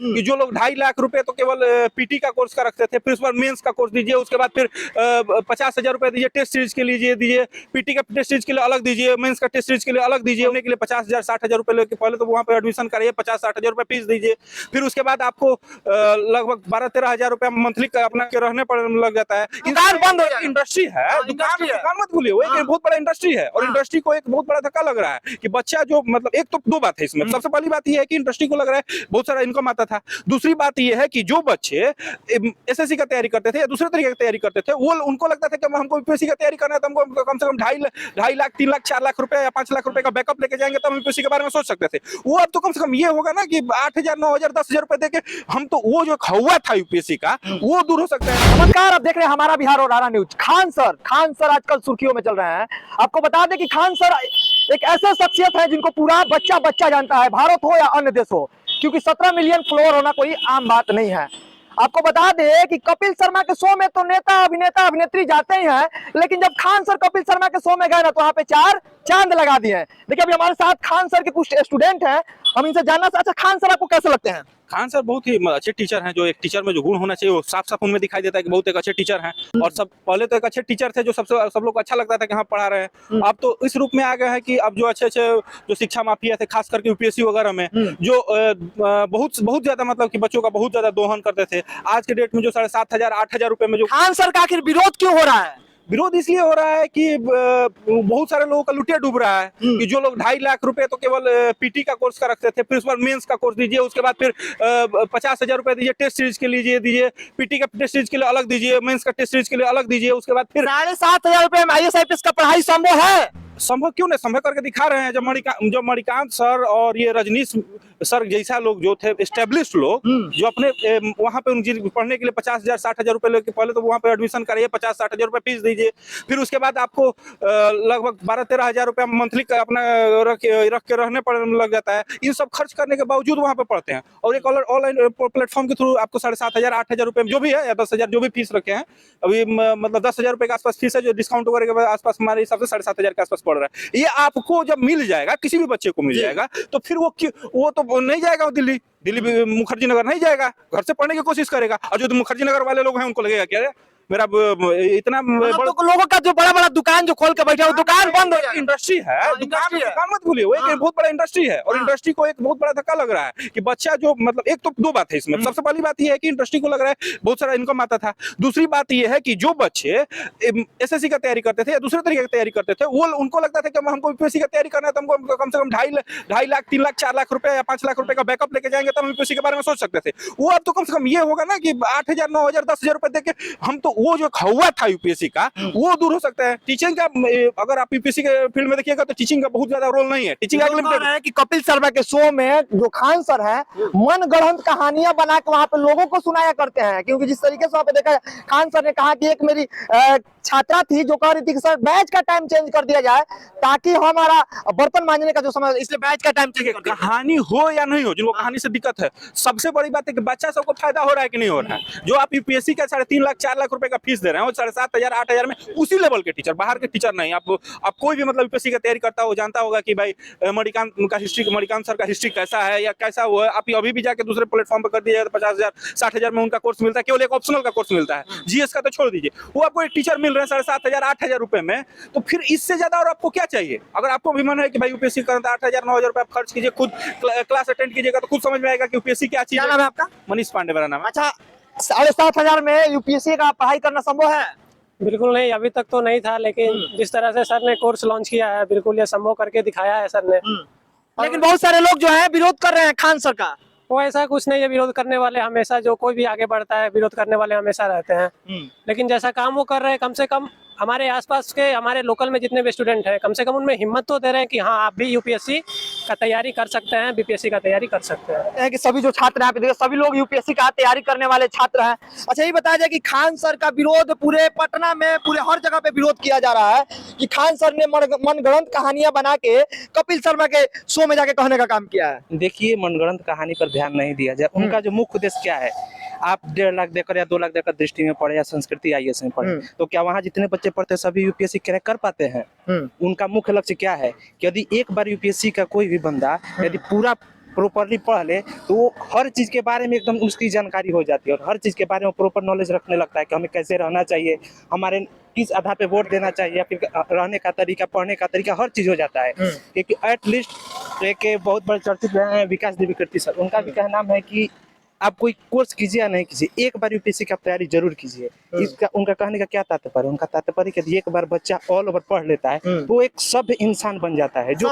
कि जो लोग 2.5 लाख रुपए तो केवल पीटी का कोर्स का रखते थे, फिर उस पर मेंस का कोर्स दीजिए, उसके बाद फिर 50,000 रुपए दीजिए टेस्ट सीरीज के लिए दीजिए, पीटी का टेस्ट सीरीज के लिए अलग दीजिए, मेंस का टेस्ट सीरीज के लिए अलग दीजिए, उन्हें के लिए 50,000 60,000 रुपए लेके पहले तो वहाँ पे एडमिशन कराइए, 50-60,000 रुपए फीस दीजिए, फिर उसके बाद आपको लगभग 12-13,000 रुपए मंथली का अपना के रहने पर लग जाता है। दुकान बंद हो जाएगा। इंडस्ट्री है, दुकान मत भूलिए, वो एक बहुत बड़ा इंडस्ट्री है और इंडस्ट्री को एक बहुत बड़ा धक्का लग रहा है कि बच्चा जो मतलब एक तो दो बात है इसमें, सबसे पहली बात ये है कि इंडस्ट्री को लग रहा है बहुत सारा इनकम आता था, दूसरी बात ये है कि जो बच्चे एसएससी का तैयारी करते थे या दूसरे तरीके की तैयारी करते थे, वो उनको लगता था कि हमको यूपीएससी का तैयारी करना है तो हमको कम से कम 2.5 लाख 3 लाख 4 लाख रुपए या 5 लाख रुपए का बैकअप लेके जाएंगे तब हम यूपीएससी के बारे में सोच सकते थे। वो अब तो कम से कम ये होगा ना कि 8,000 9,000 10,000 रुपए देके हम तो वो जो हुआ था यूपीएससी का वो दूर हो सकता है। नमस्कार, आप देख रहे हैं हमारा बिहार और आरा न्यूज। खान सर आजकल सुर्खियों में चल रहे हैं। आपको बता दें कि खान सर एक ऐसे शख्सियत है जिनको पूरा बच्चा जानता है, भारत हो या अन्य देश हो, क्योंकि 17 मिलियन फॉलोअर होना कोई आम बात नहीं है। आपको बता दें कि कपिल शर्मा के शो में तो नेता अभिनेता अभिनेत्री जाते ही हैं, लेकिन जब खान सर कपिल शर्मा के शो में गए ना तो वहां पे 4 चांद लगा दिए हैं। देखिए अभी हमारे साथ खान सर के कुछ स्टूडेंट हैं, हम इनसे जानना। अच्छा खान सर आपको कैसे लगते हैं? खान सर बहुत ही अच्छे टीचर हैं, जो एक टीचर में जो गुण होना चाहिए वो साफ साफ उनमें दिखाई देता है कि बहुत एक अच्छे टीचर हैं। और सब पहले तो एक अच्छे टीचर थे जो सब लोग को अच्छा लगता था कि हाँ पढ़ा रहे हैं। अब तो इस रूप में आ गए हैं कि अब जो अच्छे जो शिक्षा माफिया थे खास करके यूपीएससी वगैरह में जो बहुत ज्यादा मतलब कि बच्चों का बहुत ज्यादा दोहन करते थे, आज के डेट में जो 7,500 8,000 रुपए में जो खान सर का आखिर विरोध क्यों हो रहा है? विरोध इसलिए हो रहा है कि बहुत सारे लोगों का लुटिया डूब रहा है कि जो लोग 2.5 लाख रुपए तो केवल पीटी का कोर्स का रखते थे, फिर उस पर मेंस का कोर्स दीजिए, उसके बाद फिर 50,000 रुपए दीजिए टेस्ट सीरीज के लिए दीजिए, पीटी का टेस्ट सीरीज के लिए अलग दीजिए, मेंस का टेस्ट सीरीज के लिए अलग दीजिए, उसके बाद फिर 7,500 रुपए में IAS IPS का पढ़ाई संभव है? संभव क्यों नहीं, संभव करके दिखा रहे हैं। जब मणिकांत सर और ये रजनीश सर जैसा लोग जो थे एस्टेब्लिश्ड लोग जो अपने वहां पे उनकी पढ़ने के लिए 50,000 60,000 रुपए लेके पहले तो वहां पे एडमिशन कराइए, 50-60,000 रुपए फीस दीजिए, फिर उसके बाद आपको लगभग 12-13,000 रुपए मंथली का अपना रख के रहने पर लग जाता है। इन सब खर्च करने के बावजूद वहां पे पढ़ते हैं और एक ऑनलाइन प्लेटफॉर्म के थ्रू आपको 7,500 8,000 रुपए जो भी है या 10,000 जो भी फीस रखे हैं, अभी मतलब 10,000 रुपए के आसपास फीस है जो डिस्काउंट वगैरह के आसपास हमारे हिसाब से 7,500 के आसपास पड़ रहा है। ये आपको जब मिल जाएगा, किसी भी बच्चे को मिल जाएगा, तो फिर वो तो नहीं जाएगा दिल्ली मुखर्जी नगर नहीं जाएगा, घर से पढ़ने की कोशिश करेगा। और जो मुखर्जी नगर वाले लोग हैं उनको लगेगा क्या मेरा इतना लोगों का जो बड़ा दुकान जो खोल के बैठा है, दुकान बंद हो जाएगा। इंडस्ट्री है, दुकान मत भूलिए, वो एक बहुत बड़ा इंडस्ट्री है और इंडस्ट्री को एक बहुत बड़ा धक्का लग रहा है कि बच्चा जो मतलब एक तो दो बात है इसमें, सबसे पहली बात ये है कि इंडस्ट्री को लग रहा है बहुत सारा इनकम आता था, दूसरी बात ये है कि जो बच्चे एसएससी का तैयारी करते थे या दूसरे तरीके की तैयारी करते थे, वो उनको लगता था कि हमको यूपीएससी का तैयारी करना है तो हमको कम से कम 2.5 लाख 3 लाख 4 लाख रुपए या 5 लाख रुपए का बैकअप लेके जाएंगे तब हम यूपीएससी के बारे में सोच सकते थे। वो अब तो कम से कम ये होगा ना कि 8,000 9,000 10,000 रुपए देके हम तो वो जो हुआ था यूपीएससी का वो दूर हो सकता है। टीचिंग का अगर आप यूपीएससी के फील्ड में देखिएगा तो टीचिंग का बहुत ज्यादा रोल नहीं है। टीचिंग है कि कपिल शर्मा के शो में जो खान सर है मन गढ़ंत कहानियां बना के वहां पे लोगों को सुनाया करते हैं, क्योंकि जिस तरीके से वहां पे देखा खान सर ने कहा कि एक मेरी छात्रा थी जो कह रही थी कि सर बैच का टाइम चेंज कर दिया जाए ताकि हमारा बर्तन मांजने का जो समय, इसलिए बैच का टाइम चेंज कर दिया। कहानी हो या नहीं हो, जिनको कहानी से दिक्कत है, सबसे बड़ी बात है कि बच्चा सबको फायदा हो रहा है कि नहीं हो रहा है। जो आप यूपीएससी का 3.5 लाख 4 लाख रुपए का फीस दे रहे हैं वो 7,500 8,000 में उसी लेवल के टीचर, बाहर के टीचर नहीं। आप कोई भी मतलब यूपीएससी का तैयारी करता हो जानता होगा कि भाई मणिकांत सर का हिस्ट्री कैसा है या कैसा हुआ है। आप अभी भी जाके दूसरे प्लेटफॉर्म पर कर दिया 50,000 60,000 में उनका कोर्स मिलता है, केवल एक ऑप्शनल का कोर्स मिलता है, जीएस का तो छोड़ दीजिए। वो आपको एक टीचर मिल रहे हैं 7,500 8,000 रुपए में, तो फिर इससे ज्यादा और आपको क्या चाहिए? अगर आपको भी मन है कि भाई यूपीएससी करना 8,000 9,000 रुपए आप खर्च कीजिए, खुद क्लास अटेंड कीजिएगा तो खुद समझ में आएगा कि यूपीएससी क्या चीज है। क्या नाम है आपका? मनीष पांडे मेरा नाम है। अच्छा 7,500 में यूपीएससी का पढ़ाई करना संभव है? बिल्कुल नहीं, अभी तक तो नहीं था, लेकिन जिस तरह से सर ने कोर्स लॉन्च किया है बिल्कुल ये संभव करके दिखाया है सर ने। लेकिन बहुत सारे लोग जो है विरोध कर रहे हैं खान सर का। वो ऐसा कुछ नहीं है, विरोध करने वाले हमेशा, जो कोई भी आगे बढ़ता है विरोध करने वाले हमेशा रहते हैं। लेकिन जैसा काम वो कर रहे हैं, कम से कम हमारे आसपास के हमारे लोकल में जितने भी स्टूडेंट हैं कम से कम उनमें हिम्मत तो दे रहे हैं कि हाँ आप भी यूपीएससी का तैयारी कर सकते हैं, बीपीएससी का तैयारी कर सकते हैं। कि सभी जो छात्र यहाँ पे देखिए सभी लोग यूपीएससी का तैयारी करने वाले छात्र हैं। अच्छा ये बताया जाए कि खान सर का विरोध पूरे पटना में पूरे हर जगह पे विरोध किया जा रहा है कि खान सर ने मनगढ़ंत कहानियां बना के कपिल शर्मा के शो में जाके कहने का काम किया है। देखिए मनगढ़ंत कहानी पर ध्यान नहीं दिया जाए, उनका जो मुख्य उद्देश्य क्या है, आप 1.5 लाख देकर या 2 लाख देकर दृष्टि में पढ़े या संस्कृति आईएएस में पढ़े, तो क्या वहाँ जितने बच्चे पढ़ते हैं सभी यूपीएससी क्रैक कर पाते हैं? उनका मुख्य लक्ष्य क्या है कि यदि एक बार यूपीएससी का कोई भी बंदा यदि पूरा प्रॉपरली पढ़ ले तो वो हर चीज़ के बारे में एकदम उसकी जानकारी हो जाती है और हर चीज़ के बारे में प्रॉपर नॉलेज रखने लगता है कि हमें कैसे रहना चाहिए, हमारे किस आधार पे वोट देना चाहिए या फिर रहने का तरीका, पढ़ने का तरीका, हर चीज़ हो जाता है। क्योंकि एटलीस्ट एक बहुत बड़े चर्चित हैं विकास देवी सर, उनका भी कहना है कि आप कोई कोर्स कीजिए या नहीं कीजिए, एक बार यूपीएससी की तैयारी जरूर कीजिए। इसका उनका कहने का क्या तात्पर्य है? उनका तात्पर्य कि एक बार बच्चा ऑल ओवर पढ़ लेता है तो वो एक सभ्य इंसान बन जाता है, जो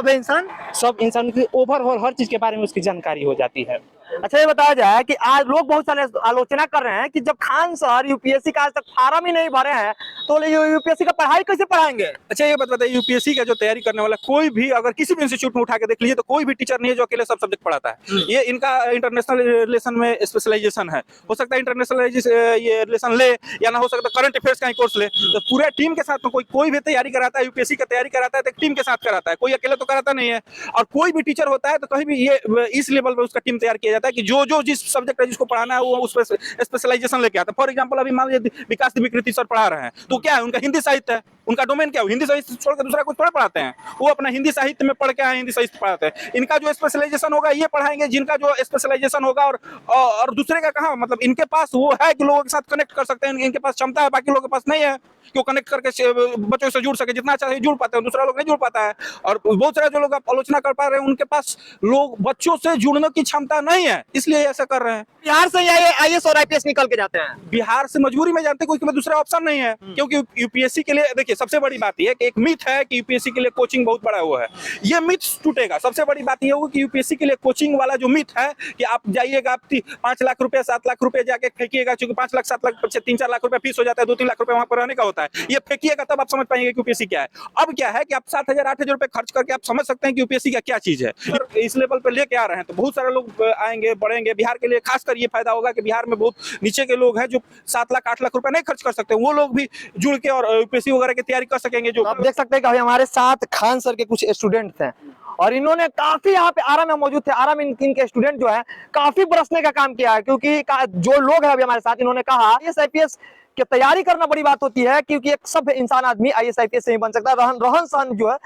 सब इंसान की ओवरऑल हर चीज के बारे में उसकी जानकारी हो जाती है। अच्छा, ये बताया जाए कि आज लोग बहुत सारे आलोचना कर रहे हैं कि जब खान सर यूपीएससी का आज तक फॉर्म ही नहीं भरे हैं तो यूपीएससी का पढ़ाई कैसे पढ़ाएंगे? अच्छा, ये बताइए यूपीएससी का जो तैयारी करने वाला कोई भी अगर किसी भी इंस्टीट्यूट में उठा के देख लीजिए तो कोई भी टीचर नहीं है जो अकेले सब सब्जेक्ट पढ़ाता है। ये इनका इंटरनेशनल रिलेशन में स्पेशलाइजेशन है। हो सकता है इंटरनेशनल ये रिलेशन ले या ना हो सकता करंट अफेयर्स का ही कोर्स ले। तो पूरे टीम के साथ में कोई भी तैयारी कराता है, यूपीएससी का तैयारी कराता है तो एक टीम के साथ कराता है, कोई अकेले तो कराता नहीं है। और कोई भी टीचर होता है तो कहीं भी ये इस लेवल पर उसका टीम तैयार किया जाता है कि जो जिस सब्जेक्ट है जिसको पढ़ाना है वो उस पर स्पेशलाइजेशन लेके आता है। फॉर एग्जांपल अभी मान लीजिए विकास विकृति सर पढ़ा रहे हैं तो क्या है उनका हिंदी साहित्य है, उनका डोमेन क्या है, हिंदी साहित्य छोड़कर दूसरा कुछ थोड़ा पढ़ाते हैं। वो अपना हिंदी साहित्य में पढ़ के आए, हिंदी साहित्य पढ़ाते हैं। इनका जो स्पेशलाइजेशन होगा ये पढ़ाएंगे जिनका जो स्पेशलाइजेशन होगा। और दूसरे का कहाँ, मतलब इनके पास वो है कि लोगों के साथ कनेक्ट कर सकते हैं, इनके पास क्षमता है, बाकी लोगों के पास नहीं है कि वो कनेक्ट करके बच्चों से जुड़ सके। जितना अच्छा जुड़ पाते हैं दूसरा लोग नहीं जुड़ पाता है। और बहुत सारे जो लोग आप आलोचना कर पा रहे हैं उनके पास लोग बच्चों से जुड़ने की क्षमता नहीं है, इसलिए ऐसा कर रहे हैं। बिहार से आईएएस और आईपीएस निकल के जाते हैं। बिहार से मजबूरी में जानते कोई दूसरा ऑप्शन नहीं है, क्योंकि यूपीएससी के लिए देखिए सबसे बड़ी बात यह है कि एक मिथ है कि यूपीएससी के लिए कोचिंग बहुत बड़ा हुआ है। ये मिथ टूटेगा। सबसे बड़ी बात यह होगी कि यूपीएससी के लिए कोचिंग वाला जो मिथ है कि आप जाइएगा, आप 5 लाख रुपए 7 लाख रुपए जाके फेंकिएगा, क्योंकि 5 लाख 7 लाख 3-4 लाख रुपए फीस हो जाता है, 2-3 लाख रुपए वहां पर रहने का होता है। ये फेंकिएगा तब आप समझ पाएंगे कि यूपीएससी क्या है। अब क्या है कि आप 7,000-8,000 रुपए खर्च करके आप समझ सकते हैं कि यूपीएससी का क्या चीज है। इस लेवल पे लेके आ रहे हैं तो बहुत सारे लोग आएंगे, बढ़ेंगे। बिहार के लिए खासकर ये फायदा होगा कि बिहार में बहुत नीचे के लोग हैं जो 7 लाख 8 लाख रुपए नहीं खर्च कर सकते, वो लोग भी जुड़ के और यूपीएससी वगैरह की तैयारी कर सकेंगे। जो आप देख सकते हैं कि अभी हमारे साथ खान सर के कुछ स्टूडेंट्स हैं और इन्होंने काफी यहाँ पे आरा में मौजूद थे। आरा में इनके स्टूडेंट जो है काफी बरसने का काम किया है, क्योंकि जो लोग हैं अभी हमारे साथ, इन्होंने कहा आईएएस आईपीएस की तैयारी करना बड़ी बात होती है, क्योंकि एक सभ्य इंसान आदमी आईएएस आईपीएस से ही बन सकता है। रहन सहन जो है